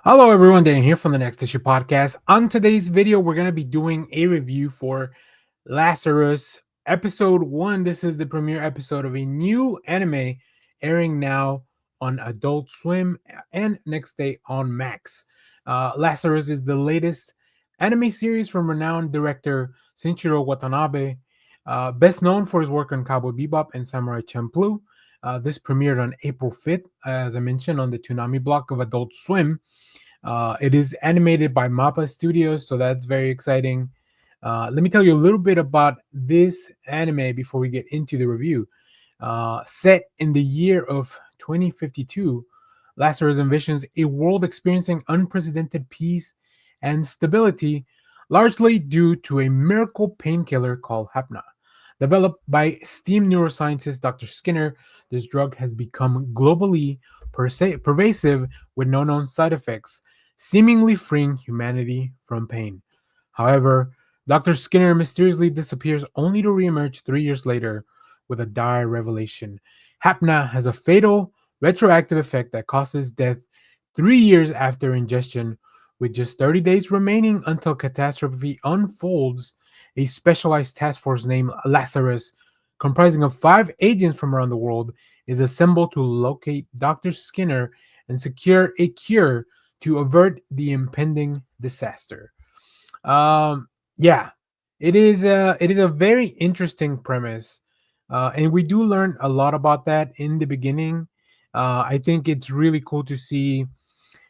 Hello, everyone. Dan here from the Next Issue Podcast. On today's video, we're going to be doing a review for Lazarus Episode 1. This is the premiere episode of a new anime airing now on Adult Swim and next day on Max. Lazarus is the latest anime series from renowned director Shinichiro Watanabe, best known for his work on Cowboy Bebop and Samurai Champloo. This premiered on April 5th, as I mentioned, on the Toonami block of Adult Swim. It is animated by Mappa Studios, so that's very exciting. Let me tell you a little bit about this anime before we get into the review. Set in the year of 2052, Lazarus envisions a world experiencing unprecedented peace and stability, largely due to a miracle painkiller called Hapna. Developed by STEAM neuroscientist Dr. Skinner, this drug has become globally pervasive with no known side effects, seemingly freeing humanity from pain. However, Dr. Skinner mysteriously disappears only to reemerge 3 years later with a dire revelation. Hapna has a fatal retroactive effect that causes death 3 years after ingestion. With just 30 days remaining until catastrophe unfolds, a specialized task force named Lazarus, comprising of 5 agents from around the world, is assembled to locate Dr. Skinner and secure a cure to avert the impending disaster. Um, yeah, it is a very interesting premise, and we do learn a lot about that in the beginning. I think it's really cool to see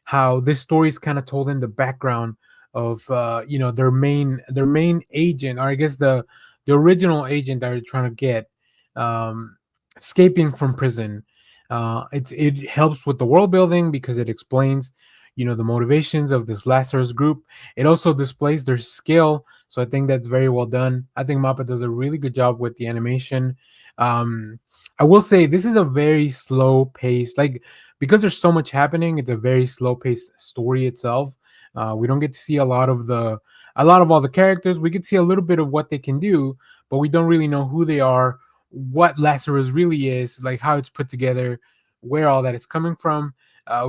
how this story is kind of told in the background of their main agent, or I guess the original agent that they're trying to get, um, escaping from prison. It helps with the world building because it explains the motivations of this Lazarus group. It also displays their skill, so I think that's very well done. I think Mappa does a really good job with the animation. um I will say this is a very slow pace, like, because there's so much happening. It's a very slow paced story itself. We don't get to see a lot of all the characters. We get to see a little bit of what they can do, but we don't really know who they are, what Lazarus really is, like how it's put together, where all that is coming from.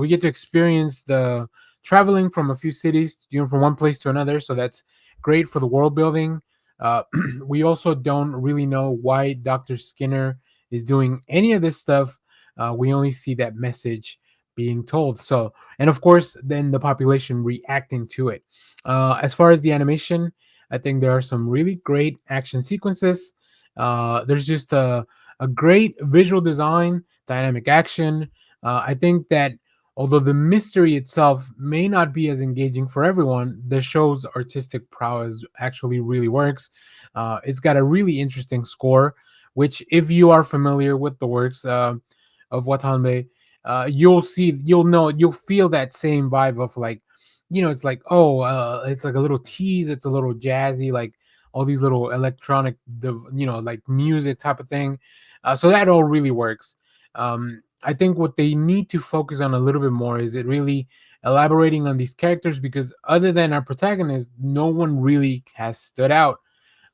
We get to experience the traveling from a few cities, from one place to another. So that's great for the world building. Uh, we also don't really know why Dr. Skinner is doing any of this stuff. We only see that message being told. So, and of course, then the population reacting to it. As far as the animation, I think there are some really great action sequences. There's just a great visual design, dynamic action. I think that although the mystery itself may not be as engaging for everyone, the show's artistic prowess actually really works. It's got a really interesting score, which, if you are familiar with the works of Watanabe, you'll feel that same vibe of, like, it's like, oh, it's like a little tease, it's a little jazzy, like all these little electronic, like music type of thing. So that all really works. I think what they need to focus on a little bit more is it really elaborating on these characters, because other than our protagonist, no one really has stood out.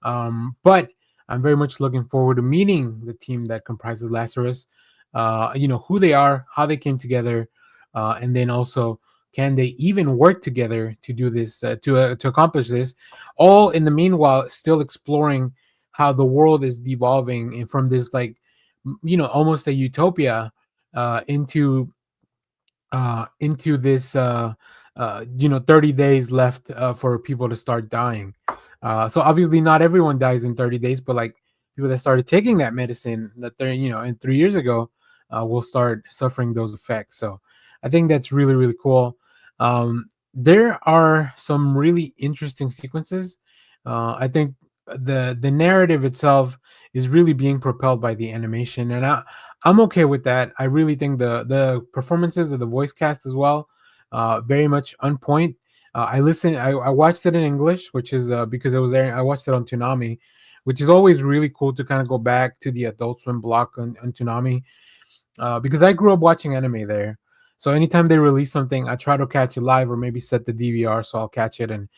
But I'm very much looking forward to meeting the team that comprises Lazarus. Who they are, how they came together, and then also, can they even work together to do this, to accomplish this? All in the meanwhile, still exploring how the world is devolving, and from this, like, almost a utopia, into this 30 days left for people to start dying. So obviously not everyone dies in 30 days, but like people that started taking that medicine that they're in 3 years ago, will start suffering those effects. So I think that's really, really cool. There are some really interesting sequences. I think the narrative itself is really being propelled by the animation, and I'm okay with that. I really think the performances of the voice cast as well, very much on point. I watched it in English, which is because it was there. I watched it on Toonami, which is always really cool to kind of go back to the Adult Swim block on Toonami, because I grew up watching anime there. So anytime they release something, I try to catch it live, or maybe set the DVR so I'll catch it, and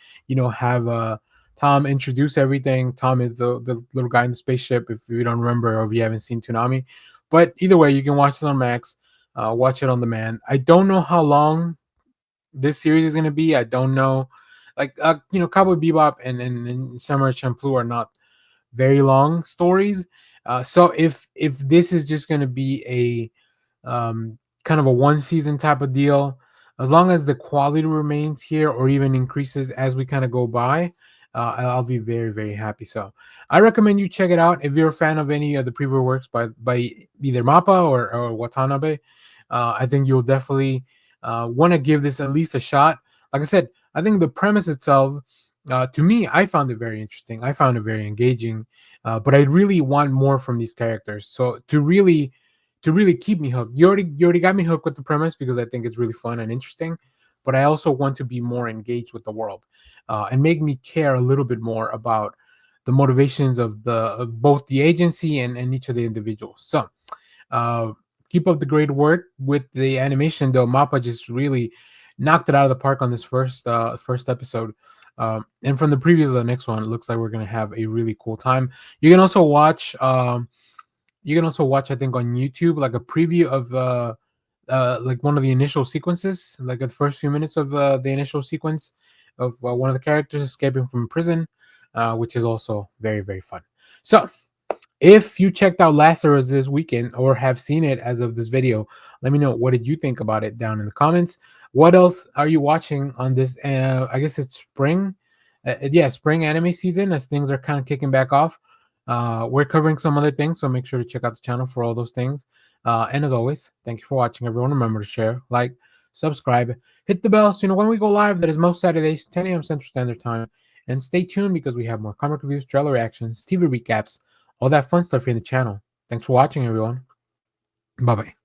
have Tom introduce everything. Tom is the little guy in the spaceship, if you don't remember or if you haven't seen Toonami. But either way, you can watch it on Max, watch it on demand. I don't know how long this series is going to be. I don't know. Like Cowboy Bebop and Samurai Champloo are not very long stories. So if this is just going to be a kind of a one season type of deal, as long as the quality remains here or even increases as we kind of go by, I'll be very very happy. So I recommend you check it out if you're a fan of any of the previous works by either Mappa or Watanabe. I think you'll definitely want to give this at least a shot. Like I said, I think the premise itself, to me, I found it very interesting. I found it very engaging, but I really want more from these characters. So to really keep me hooked, you already got me hooked with the premise because I think it's really fun and interesting. But I also want to be more engaged with the world, and make me care a little bit more about the motivations of both the agency and each of the individuals. So uh, keep up the great work with the animation, though. Mappa just really knocked it out of the park on this first episode. And from the previews of the next one, it looks like we're gonna have a really cool time. You can also watch. I think, on YouTube, like a preview of like one of the initial sequences, like the first few minutes of the initial sequence of one of the characters escaping from prison, which is also very very fun. So if you checked out Lazarus this weekend or have seen it as of this video, let me know what did you think about it down in the comments. What else are you watching on this? I guess it's spring. Yeah, spring anime season as things are kind of kicking back off. We're covering some other things, so make sure to check out the channel for all those things. And as always, thank you for watching, everyone. Remember to share, like, subscribe, hit the bell so you know when we go live. That is most Saturdays, 10 a.m. Central Standard Time. And stay tuned because we have more comic reviews, trailer reactions, TV recaps, all that fun stuff here in the channel. Thanks for watching, everyone. Bye bye.